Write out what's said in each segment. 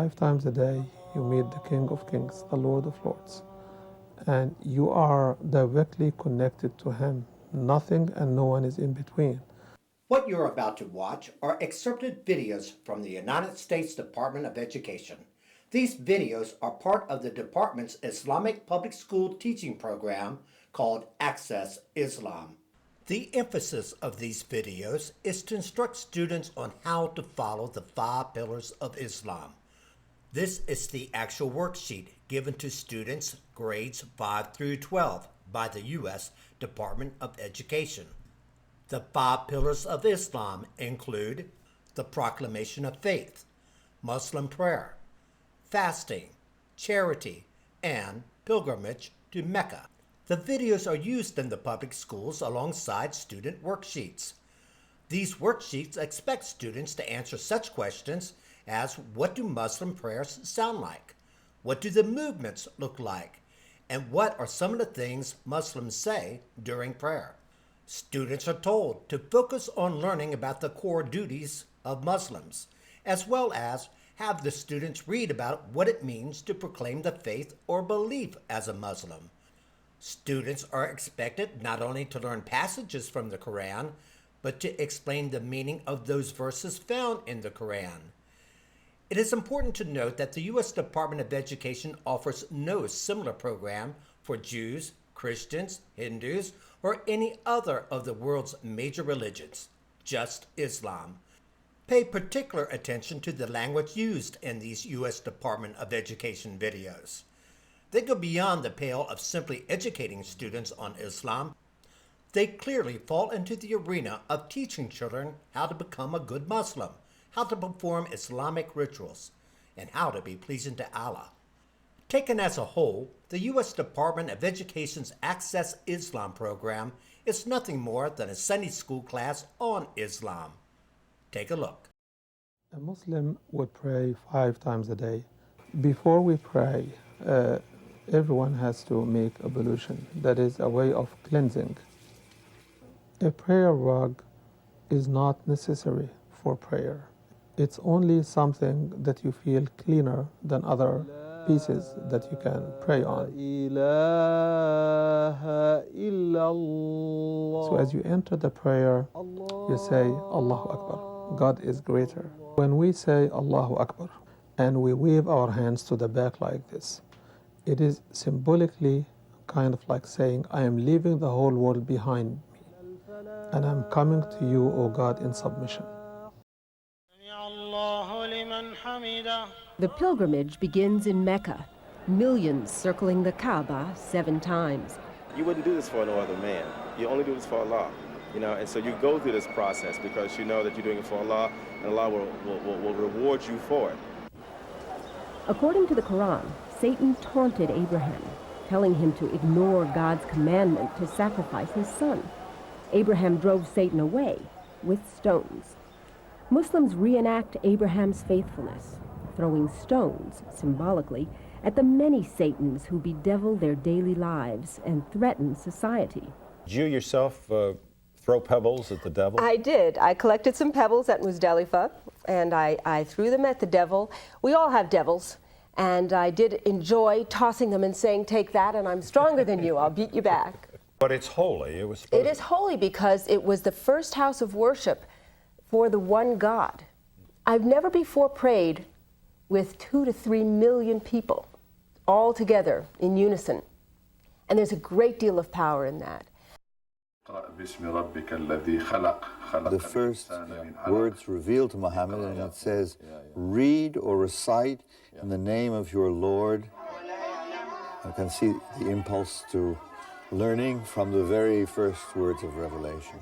5 times a day, you meet the King of Kings, the Lord of Lords, and you are directly connected to Him. Nothing and no one is in between. What you're about to watch are excerpted videos from the United States Department of Education. These videos are part of the department's Islamic public school teaching program called Access Islam. The emphasis of these videos is to instruct students on how to follow the 5 pillars of Islam. This is the actual worksheet given to students grades 5 through 12 by the U.S. Department of Education. The 5 pillars of Islam include the proclamation of faith, Muslim prayer, fasting, charity, and pilgrimage to Mecca. The videos are used in the public schools alongside student worksheets. These worksheets expect students to answer such questions as what do Muslim prayers sound like? What do the movements look like? And what are some of the things Muslims say during prayer? Students are told to focus on learning about the core duties of Muslims, as well as have the students read about what it means to proclaim the faith or belief as a Muslim. Students are expected not only to learn passages from the Quran, but to explain the meaning of those verses found in the Quran. It is important to note that the U.S. Department of Education offers no similar program for Jews, Christians, Hindus, or any other of the world's major religions, just Islam. Pay particular attention to the language used in these U.S. Department of Education videos. They go beyond the pale of simply educating students on Islam. They clearly fall into the arena of teaching children how to become a good Muslim, how to perform Islamic rituals, and how to be pleasing to Allah. Taken as a whole, the U.S. Department of Education's Access Islam program is nothing more than a Sunday school class on Islam. Take a look. A Muslim would pray 5 times a day. Before we pray, everyone has to make ablution. That is a way of cleansing. A prayer rug is not necessary for prayer. It's only something that you feel cleaner than other pieces that you can pray on. So as you enter the prayer, you say, Allahu Akbar, God is greater. When we say Allahu Akbar and we wave our hands to the back like this, it is symbolically kind of like saying, I am leaving the whole world behind me, and I'm coming to you, O God, in submission. The pilgrimage begins in Mecca, millions circling the Kaaba 7 times. You wouldn't do this for no other man. You only do this for Allah. And so you go through this process because you know that you're doing it for Allah, and Allah will reward you for it. According to the Quran, Satan taunted Abraham, telling him to ignore God's commandment to sacrifice his son. Abraham drove Satan away with stones. Muslims reenact Abraham's faithfulness, throwing stones, symbolically, at the many Satans who bedevil their daily lives and threaten society. Did you yourself throw pebbles at the devil? I did. I collected some pebbles at Muzdalifah, and I threw them at the devil. We all have devils, and I did enjoy tossing them and saying, take that, and I'm stronger than you. I'll beat you back. But it's holy. It is holy because it was the first house of worship for the one God. I've never before prayed with 2 to 3 million people all together in unison. And there's a great deal of power in that. The first words revealed to Muhammad, and it says, read or recite in the name of your Lord. I can see the impulse to learning from the very first words of revelation.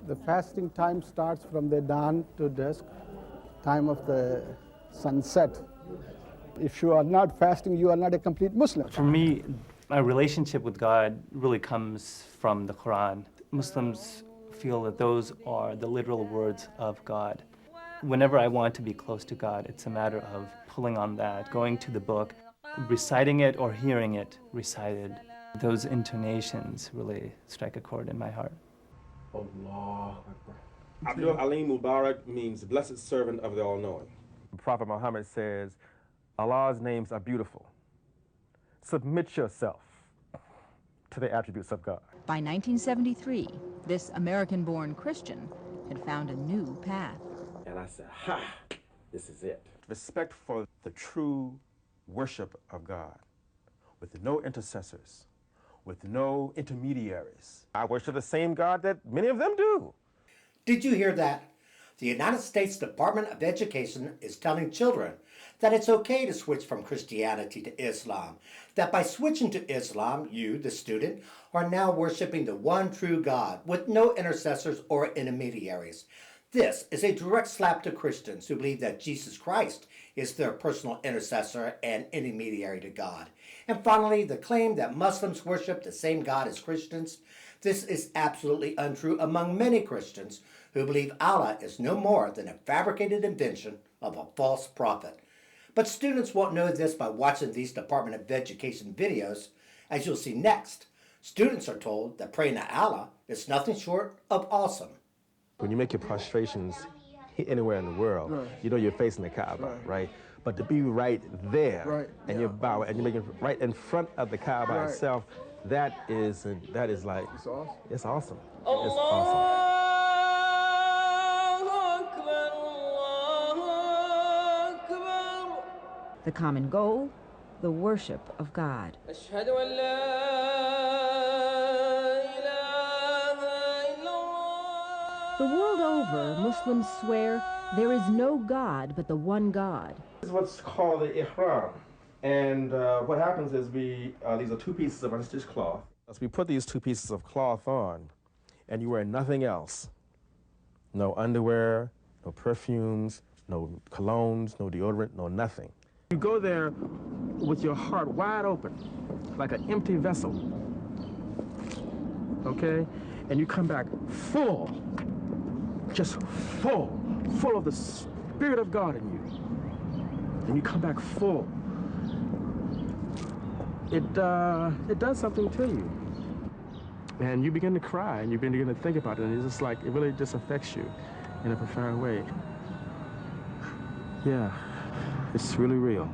The fasting time starts from the dawn to dusk, time of the sunset. If you are not fasting, you are not a complete Muslim. For me, my relationship with God really comes from the Quran. Muslims feel that those are the literal words of God. Whenever I want to be close to God, it's a matter of pulling on that, going to the book, reciting it or hearing it recited. Those intonations really strike a chord in my heart. Allah Akbar. Abdul Alim Mubarak means blessed servant of the All-Knowing. Prophet Muhammad says, Allah's names are beautiful. Submit yourself to the attributes of God. By 1973, this American-born Christian had found a new path. And I said, ha, this is it. Respect for the true worship of God, with no intercessors, with no intermediaries. I worship the same God that many of them do. Did you hear that? The United States Department of Education is telling children that it's okay to switch from Christianity to Islam, that by switching to Islam, you, the student, are now worshiping the one true God with no intercessors or intermediaries. This is a direct slap to Christians who believe that Jesus Christ is their personal intercessor and intermediary to God. And finally, the claim that Muslims worship the same God as Christians. This is absolutely untrue among many Christians who believe Allah is no more than a fabricated invention of a false prophet. But students won't know this by watching these Department of Education videos. As you'll see next, students are told that praying to Allah is nothing short of awesome. When you make your prostrations anywhere in the world, you know you're facing the Kaaba, right? But to be right there, and you bow, and you make it right in front of the Kaaba itself, that is like, it's awesome. It's awesome. It's awesome. The common goal, the worship of God. The world over, Muslims swear there is no God but the one God. This is what's called the ihram. And what happens is these are two pieces of unstitched cloth. So we put these two pieces of cloth on, and you wear nothing else. No underwear, no perfumes, no colognes, no deodorant, no nothing. You go there with your heart wide open, like an empty vessel, okay? And you come back full, just full of the Spirit of God in you. And you come back full. It does something to you. And you begin to cry, and you begin to think about it, and it's just like, it really just affects you in a profound way. Yeah, it's really real.